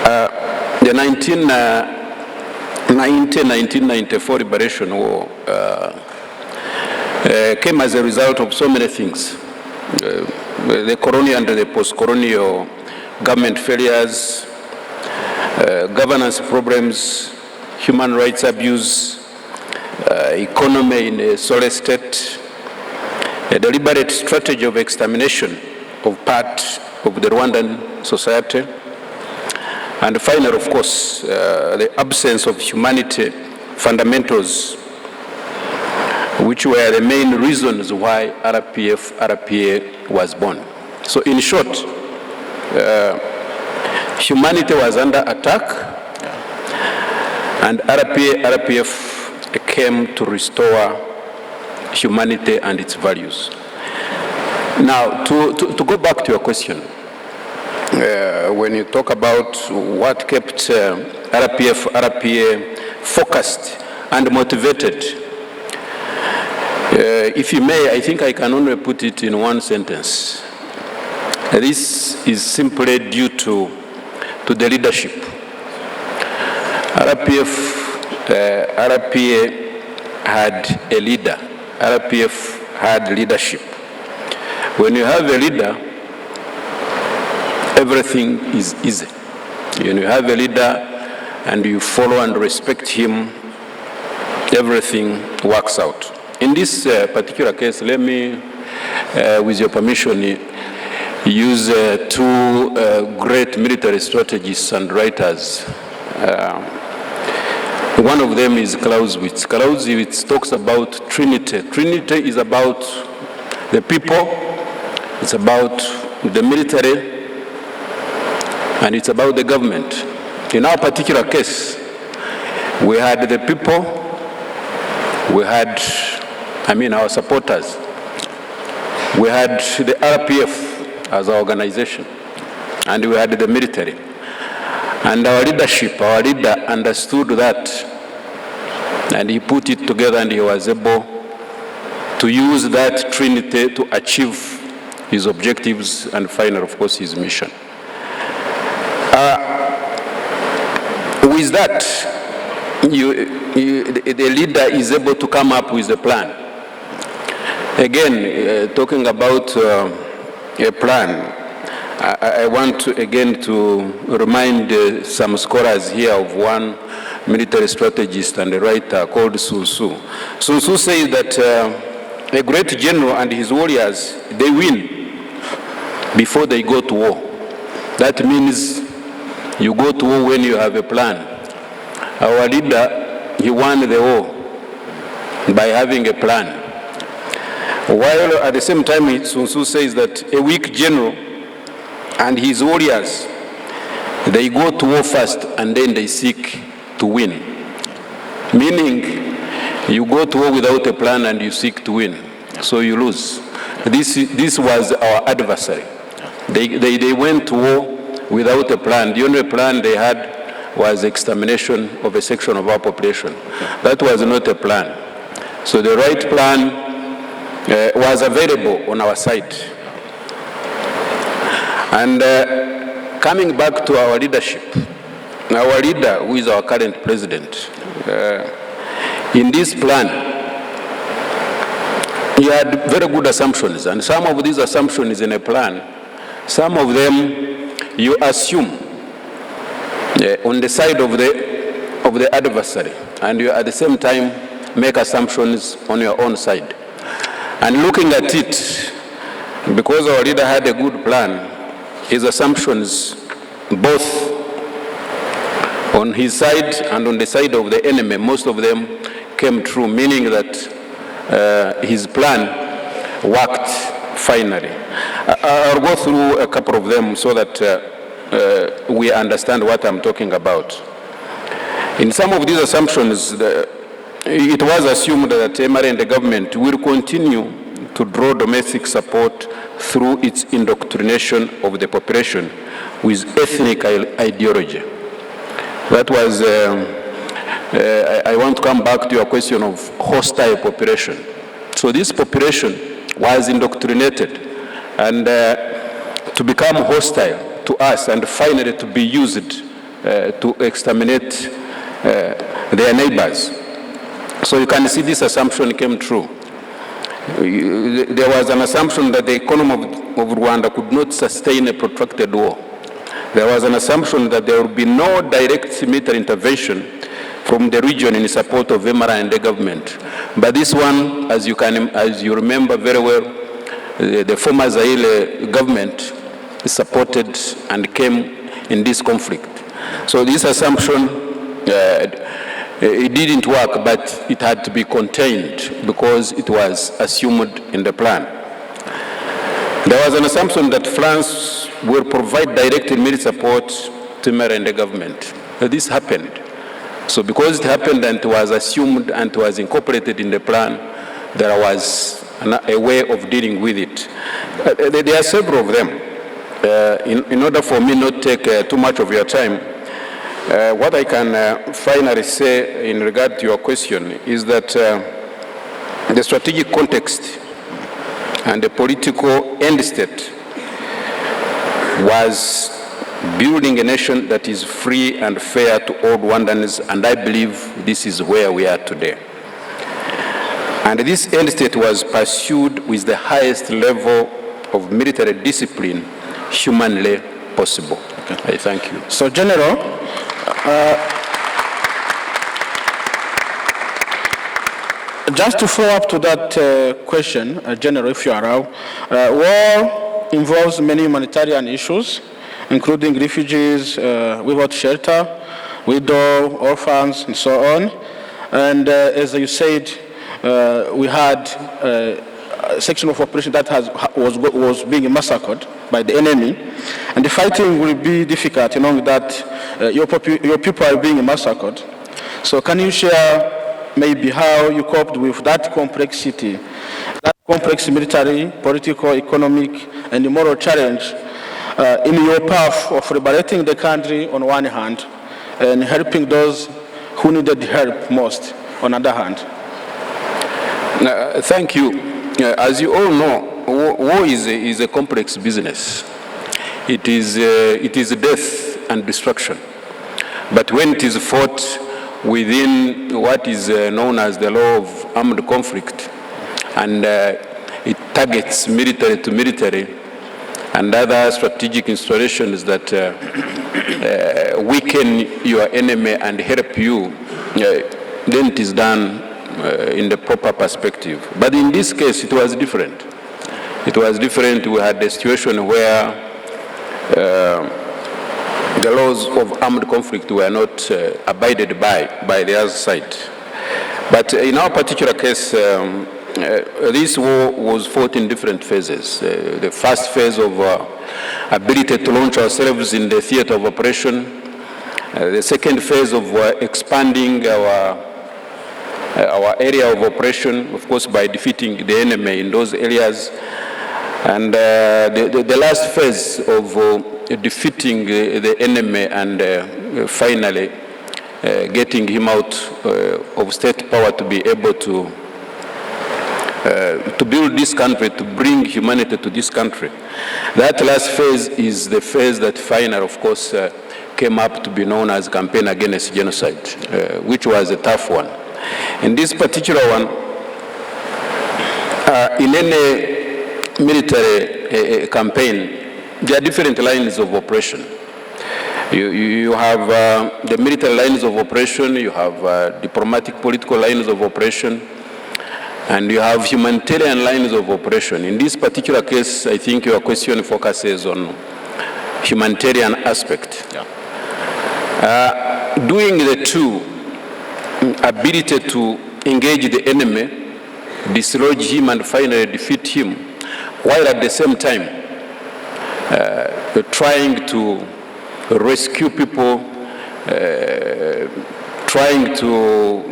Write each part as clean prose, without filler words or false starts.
The 1990-1994 liberation war came as a result of so many things. The colonial and the post-colonial government failures, governance problems, human rights abuse, economy in a solid state, a deliberate strategy of extermination of part of the Rwandan society, and finally, of course, the absence of humanity fundamentals, which were the main reasons why RPA was born. So in short, humanity was under attack, and RPF came to restore humanity and its values. Now, to go back to your question, when you talk about what kept RPA focused and motivated, if you may, I think I can only put it in one sentence. This is simply due to the leadership. RPA had a leader. RPF had leadership. When you have a leader, everything is easy. When you have a leader and you follow and respect him, everything works out. In this particular case, let me, with your permission, use two great military strategists and writers. One of them is Clausewitz. Clausewitz talks about Trinity. Trinity is about the people, it's about the military, and it's about the government. In our particular case, we had the people, we had, our supporters, we had the RPF as our organization, and we had the military. And our leadership, our leader understood that, and he put it together, and he was able to use that trinity to achieve his objectives and finally, of course, his mission. With that, the leader is able to come up with a plan. Again, talking about a plan, I want to, again, to remind some scholars here of one military strategist and a writer called Sun Tzu. Sun Tzu says that a great general and his warriors, they win before they go to war. That means you go to war when you have a plan. Our leader, he won the war by having a plan. While at the same time, Sun Tzu says that a weak general and his warriors, they go to war first and then they seek to win. Meaning, you go to war without a plan and you seek to win, so you lose. This was our adversary. They went to war without a plan. The only plan they had was extermination of a section of our population. That was not a plan. So the right plan was available on our side. And coming back to our leadership, our leader, who is our current president, in this plan, he had very good assumptions, and some of these assumptions in a plan, some of them you assume on the side of the adversary, and you at the same time make assumptions on your own side. And looking at it, because our leader had a good plan, his assumptions, both on his side and on the side of the enemy, most of them came true, meaning that his plan worked finally. I'll go through a couple of them so that we understand what I'm talking about. In some of these assumptions, it was assumed that MRA and the government will continue to draw domestic support through its indoctrination of the population with ethnic ideology. That was, I want to come back to your question of hostile population. So this population was indoctrinated and to become hostile to us and finally to be used to exterminate their neighbors. So you can see this assumption came true. There was an assumption that the economy of Rwanda could not sustain a protracted war. There was an assumption that there would be no direct military intervention from the region in support of MRI and the government. But this one, as you remember very well, the former Zaire government supported and came in this conflict. So this assumption, it didn't work, but it had to be contained because it was assumed in the plan. There was an assumption that France will provide direct military support to MRI and the government. This happened. So because it happened and it was assumed and it was incorporated in the plan, there was a way of dealing with it. There are several of them. In order for me not to take too much of your time, what I can finally say in regard to your question is that the strategic context and the political end state was building a nation that is free and fair to all Rwandans, and I believe this is where we are today. And this end state was pursued with the highest level of military discipline humanly possible. Okay. I thank you. So, General, just to follow up to that question, General, if you allow, war involves many humanitarian issues, including refugees without shelter, widows, orphans, and so on. And as you said, we had a section of operation that was being massacred by the enemy, and the fighting will be difficult, knowing that your people are being massacred. So can you share maybe how you coped with that complexity, that complex military, political, economic, and moral challenge in your path of liberating the country on one hand and helping those who needed help most on the other hand? Thank you. As you all know, war is a complex business. It is death and destruction. But when it is fought within what is known as the law of armed conflict, and it targets military to military and other strategic installations that weaken your enemy and help you, then it is done in the proper perspective. But in this case, it was different. It was different. We had a situation where the laws of armed conflict were not abided by the other side. But in our particular case, this war was fought in different phases. The first phase of ability to launch ourselves in the theater of operation. The second phase of expanding our area of operation, of course, by defeating the enemy in those areas. And the last phase of defeating the enemy and finally getting him out of state power to be able to build this country, to bring humanity to this country. That last phase is the phase that finally, of course, came up to be known as Campaign Against Genocide, which was a tough one. In this particular one, in any military campaign, there are different lines of operation. You have the military lines of operation, you have diplomatic political lines of operation, and you have humanitarian lines of operation. In this particular case, I think your question focuses on humanitarian aspect. Yeah. Doing the two, ability to engage the enemy, dislodge him, and finally defeat him, while at the same time trying to rescue people, trying to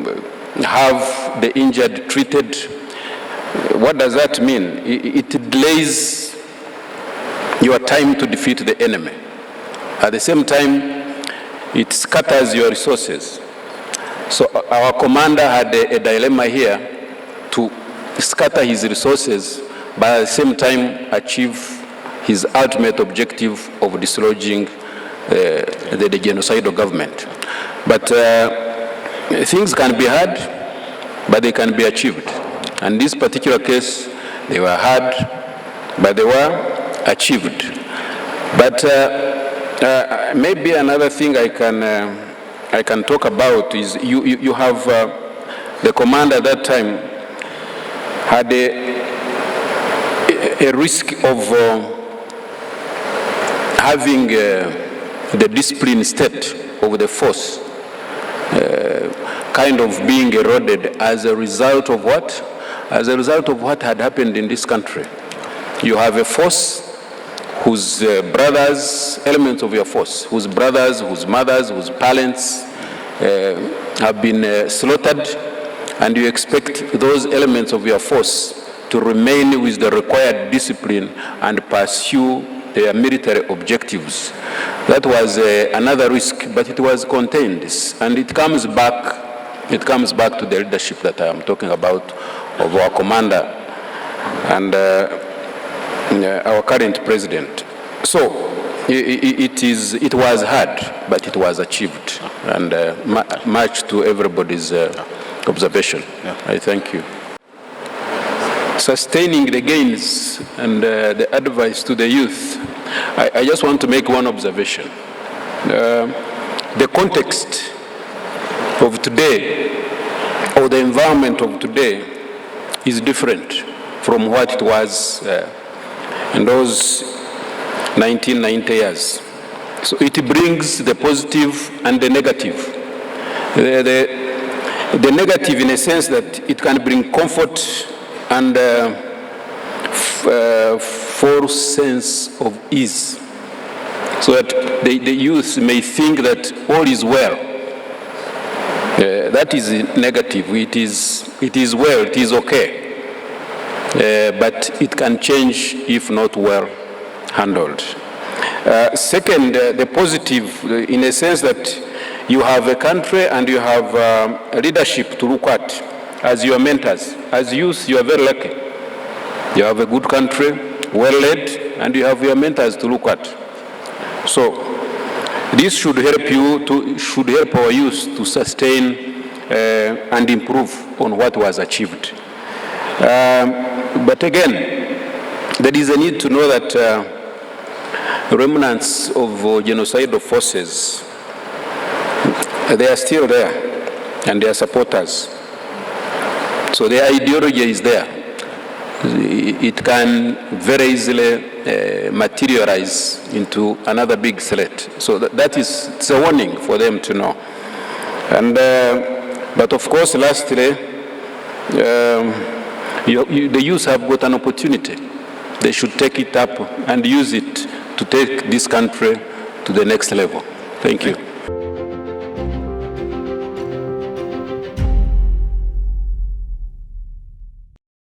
have the injured treated. What does that mean? It delays your time to defeat the enemy. At the same time, it scatters your resources. So our commander had a dilemma here to scatter his resources, but at the same time achieve his ultimate objective of dislodging the genocidal government. But things can be hard, but they can be achieved. And this particular case, they were hard, but they were achieved. But maybe another thing I can talk about is you have the commander at that time had a risk of having the discipline state of the force kind of being eroded as a result of what? As a result of what had happened in this country. You have a force whose brothers, elements of your force, whose brothers, whose mothers, whose parents have been slaughtered, and you expect those elements of your force to remain with the required discipline and pursue their military objectives. That was another risk, but it was contained, and it comes back to the leadership that I am talking about of our commander and our current president. So it was hard, but it was achieved, and much to everybody's observation. Yeah. I thank you. Sustaining the gains and the advice to the youth, I just want to make one observation. The context of today, or the environment of today, is different from what it was in those 1990 years. So it brings the positive and the negative. The negative in a sense that it can bring comfort and false sense of ease, so that the youth may think that all is well. That is negative. It is well, it is okay, but it can change if not well handled. Second, the positive, in a sense that you have a country and you have a leadership to look at as your mentors. As youth, you are very lucky. You have a good country, well led, and you have your mentors to look at. So this should help our youth to sustain and improve on what was achieved. But again, there is a need to know that remnants of genocidal forces, they are still there, and they are supporters. So the ideology is there. It can very easily materialize into another big threat. So it's a warning for them to know. And but of course, lastly, the youth have got an opportunity. They should take it up and use it to take this country to the next level. Thank you.